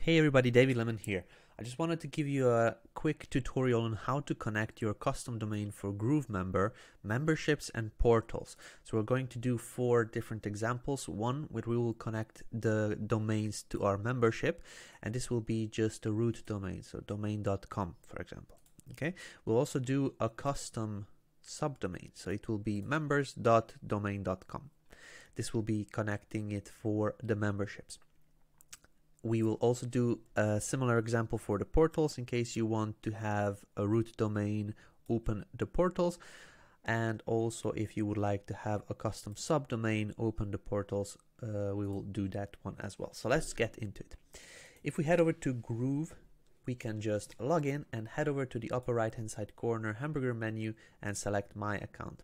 Hey everybody, David Lemon here. I just wanted to give you a quick tutorial on how to connect your custom domain for GrooveMember, memberships and portals. So we're going to do 4 different examples. One where we will connect the domains to our membership, and this will be just a root domain, so domain.com for example. Okay, we'll also do a custom subdomain, so it will be members.domain.com. This will be connecting it for the memberships. We will also do a similar example for the portals in case you want to have a root domain open the portals, and also if you would like to have a custom subdomain open the portals, we will do that one as well. So let's get into it. If we head over to Groove, we can just log in and head over to the upper right hand side corner hamburger menu and select My Account.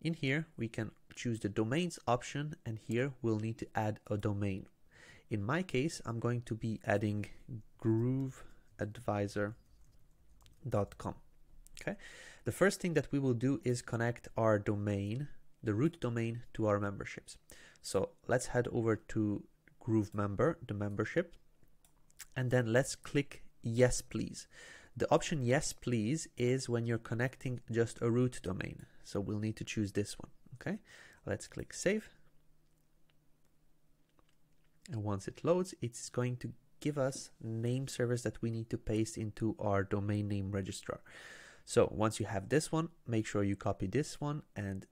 In here we can choose the domains option, and here we'll need to add a domain. In my case, I'm going to be adding grooveadvisor.com. Okay. The first thing that we will do is connect our domain, the root domain, to our memberships. So let's head over to GrooveMember, the membership, and then let's click Yes, Please. The option Yes, Please is when you're connecting just a root domain. So we'll need to choose this one. Okay. Let's click Save. And once it loads, it's going to give us name servers that we need to paste into our domain name registrar. So once you have this one, make sure you copy this one and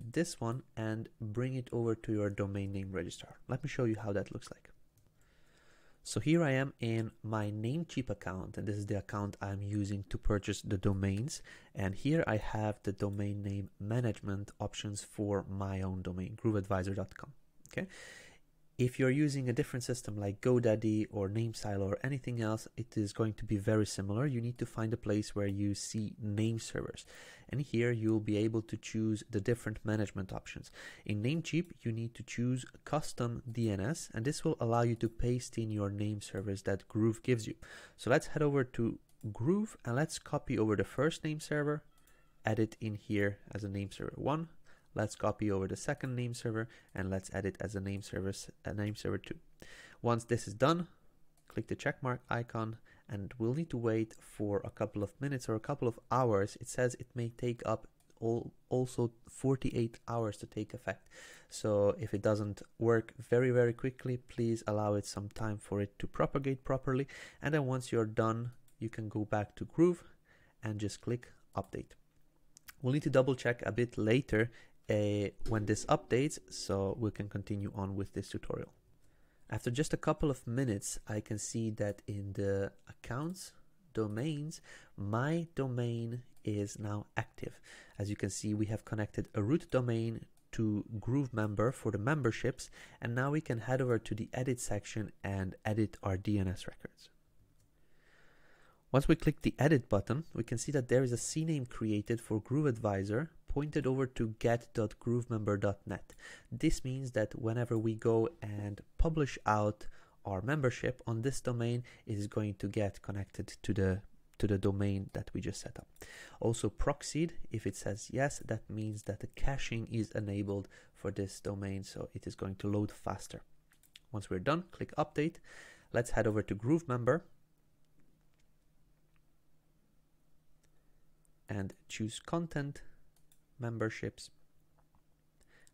bring it over to your domain name registrar. Let me show you how that looks like. So here I am in my Namecheap account, and this is the account I'm using to purchase the domains. And here I have the domain name management options for my own domain, grooveadvisor.com. Okay. If you're using a different system like GoDaddy or NameSilo or anything else, it is going to be very similar. You need to find a place where you see name servers. And here you'll be able to choose the different management options. In Namecheap, you need to choose custom DNS, and this will allow you to paste in your name servers that Groove gives you. So let's head over to Groove and let's copy over the first name server, add it in here as a name server 1. Let's copy over the second name server and let's add it as a name server 2. Once this is done, click the checkmark icon, and we'll need to wait for a couple of minutes or a couple of hours. It says it may take up also 48 hours to take effect. So if it doesn't work very quickly, please allow it some time for it to propagate properly. And then once you're done, you can go back to Groove and just click update. We'll need to double check a bit later when this updates, so we can continue on with this tutorial. After just a couple of minutes, I can see that in the accounts, domains, my domain is now active. As you can see, we have connected a root domain to GrooveMember for the memberships, and now we can head over to the edit section and edit our DNS records. Once we click the edit button, we can see that there is a CNAME created for GrooveAdvisor pointed over to get.groovemember.net. This means that whenever we go and publish out our membership on this domain, it is going to get connected to the domain that we just set up. Also proxied, if it says yes, that means that the caching is enabled for this domain, so it is going to load faster. Once we're done, click update. Let's head over to GrooveMember and choose content, memberships,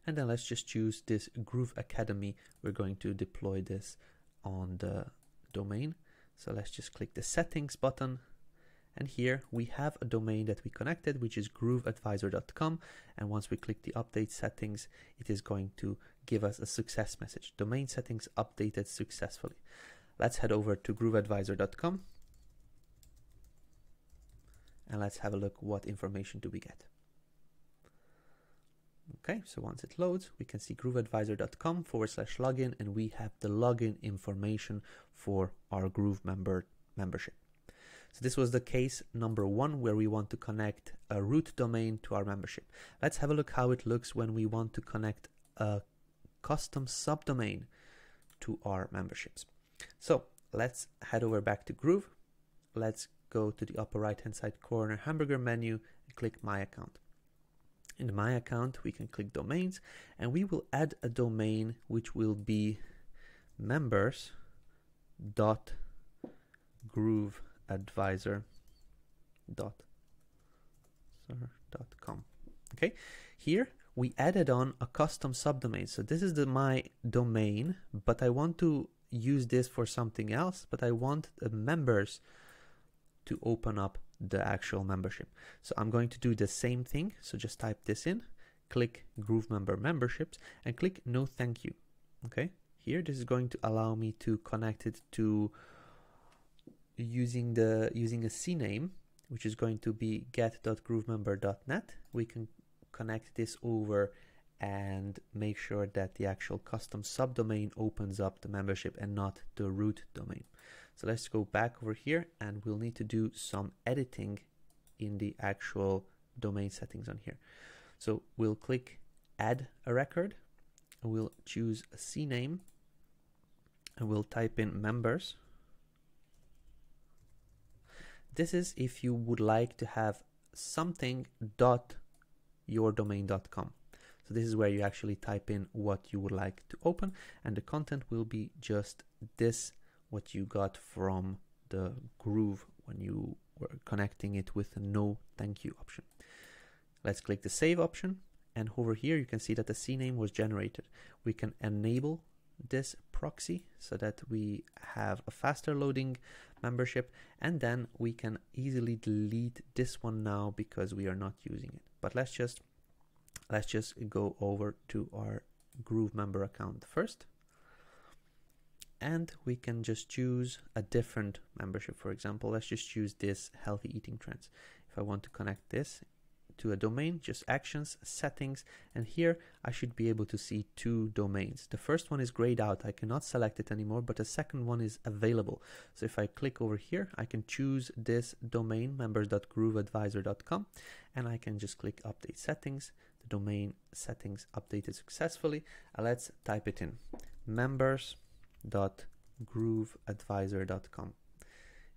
and then let's just choose this Groove Academy. We're going to deploy this on the domain. So let's just click the settings button, and here we have a domain that we connected, which is grooveadvisor.com. And once we click the update settings, it is going to give us a success message. Domain settings updated successfully. Let's head over to grooveadvisor.com and let's have a look what information do we get. Okay, so once it loads, we can see grooveadvisor.com/login, and we have the login information for our GrooveMember membership. So this was the case number 1 where we want to connect a root domain to our membership. Let's have a look how it looks when we want to connect a custom subdomain to our memberships. So let's head over back to Groove. Let's go to the upper right hand side corner hamburger menu and click My Account. In My Account, we can click Domains, and we will add a domain which will be members.domain. grooveadvisor.com. Okay, here we added on a custom subdomain. So this is my domain, but I want to use this for something else, but I want the members to open up the actual membership. So I'm going to do the same thing. So just type this in, click GrooveMember memberships and click no thank you. Okay, here this is going to allow me to connect it to using a CNAME, which is going to be get.groovemember.net. We can connect this over and make sure that the actual custom subdomain opens up the membership and not the root domain. So let's go back over here and we'll need to do some editing in the actual domain settings on here. So we'll click add a record and we'll choose a CNAME and we'll type in members. This is if you would like to have something .yourdomain.com. So this is where you actually type in what you would like to open, and the content will be just this, what you got from the Groove when you were connecting it with a no thank you option. Let's click the save option, and over here you can see that the CNAME was generated. We can enable this proxy so that we have a faster loading membership, and then we can easily delete this one now because we are not using it. But let's just go over to our GrooveMember account first, and we can just choose a different membership. For example, let's just choose this healthy eating trends. If I want to connect this to a domain, just actions, settings, and here I should be able to see two domains. The first one is grayed out, I cannot select it anymore, but the second one is available. So if I click over here, I can choose this domain, members.grooveadvisor.com, and I can just click update settings. The domain settings updated successfully. Let's type it in, members.grooveadvisor.com.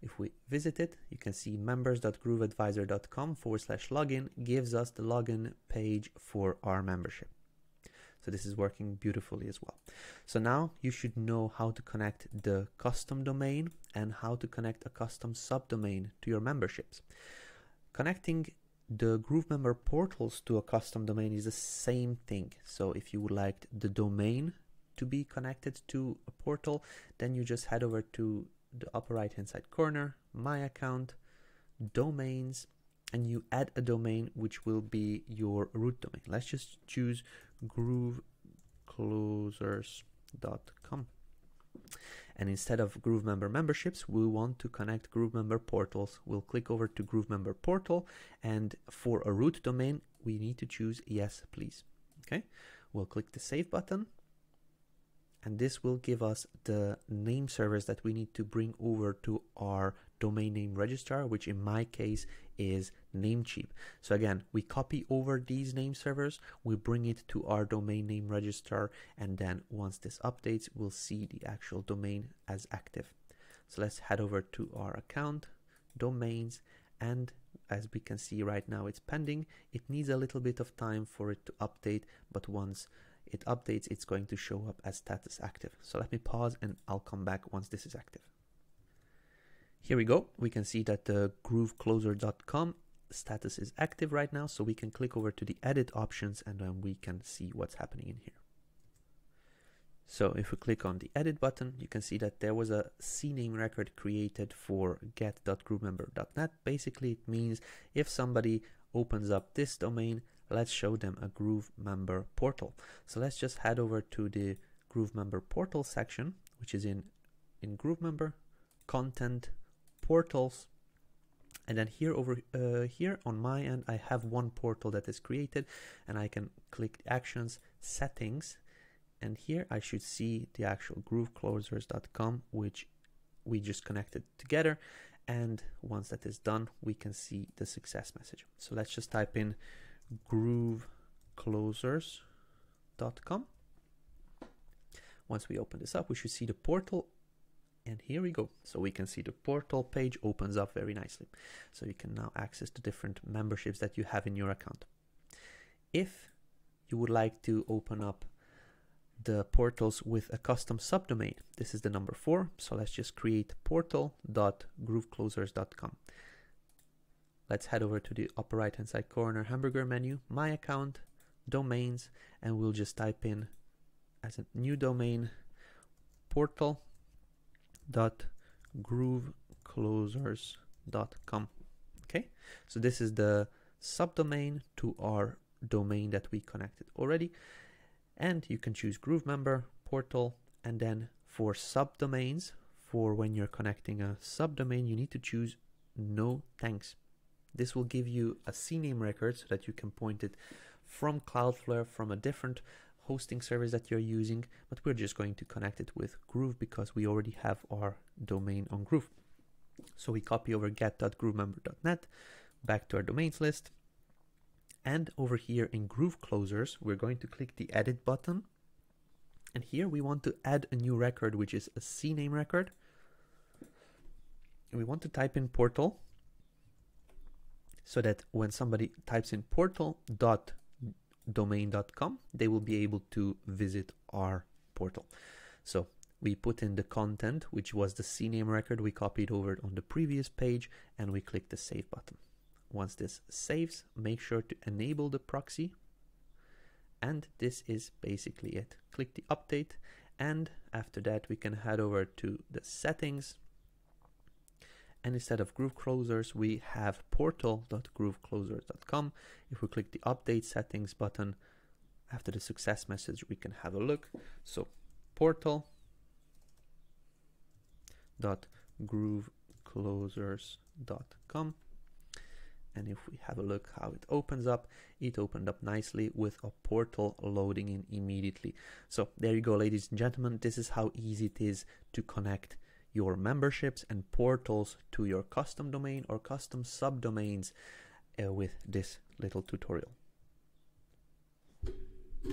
If we visit it, you can see members.grooveadvisor.com/login gives us the login page for our membership. So this is working beautifully as well. So now you should know how to connect the custom domain and how to connect a custom subdomain to your memberships. Connecting the GrooveMember portals to a custom domain is the same thing. So if you would like the domain to be connected to a portal, then you just head over to the upper right hand side corner, my account, domains, and you add a domain which will be your root domain. Let's just choose grooveclosers.com. And instead of GrooveMember memberships, we want to connect GrooveMember portals. We'll click over to GrooveMember portal, and for a root domain, we need to choose yes, please. Okay, we'll click the save button, and this will give us the name servers that we need to bring over to our domain name registrar, which in my case is Namecheap. So again, we copy over these name servers, we bring it to our domain name registrar, and then once this updates, we'll see the actual domain as active. So let's head over to our account, domains, and as we can see right now, it's pending. It needs a little bit of time for it to update, but once it updates, it's going to show up as status active. So let me pause and I'll come back once this is active. Here we go. We can see that the groovecloser.com status is active right now. So we can click over to the edit options and then we can see what's happening in here. So if we click on the edit button, you can see that there was a CNAME record created for get.groovemember.net. Basically, it means if somebody opens up this domain, let's show them a GrooveMember portal. So let's just head over to the GrooveMember portal section, which is in GrooveMember, content, portals, and then here over here on my end, I have one portal that is created, and I can click actions, settings, and here I should see the actual grooveclosers.com, which we just connected together. And once that is done, we can see the success message. So let's just type in grooveclosers.com. Once we open this up, we should see the portal, and here we go. So we can see the portal page opens up very nicely. So you can now access the different memberships that you have in your account. If you would like to open up the portals with a custom subdomain. This is the number 4. So let's just create portal.grooveclosers.com. Let's head over to the upper right hand side corner hamburger menu, my account, domains, and we'll just type in as a new domain portal.grooveclosers.com. Okay, so this is the subdomain to our domain that we connected already. And you can choose GrooveMember, portal, and then for subdomains, for when you're connecting a subdomain, you need to choose no thanks. This will give you a CNAME record so that you can point it from Cloudflare, from a different hosting service that you're using, but we're just going to connect it with Groove because we already have our domain on Groove. So we copy over get.groovemember.net back to our domains list. And over here in Groove Closers, we're going to click the edit button. And here we want to add a new record, which is a CNAME record. And we want to type in portal so that when somebody types in portal.domain.com, they will be able to visit our portal. So we put in the content, which was the CNAME record we copied over on the previous page, and we click the save button. Once this saves, make sure to enable the proxy. And this is basically it. Click the update, and after that we can head over to the settings. And instead of Groove Closers, we have portal.grooveclosers.com. If we click the update settings button, after the success message, we can have a look. So portal.grooveclosers.com. And if we have a look how it opens up, it opened up nicely with a portal loading in immediately. So there you go, ladies and gentlemen. This is how easy it is to connect your memberships and portals to your custom domain or custom subdomains with this little tutorial.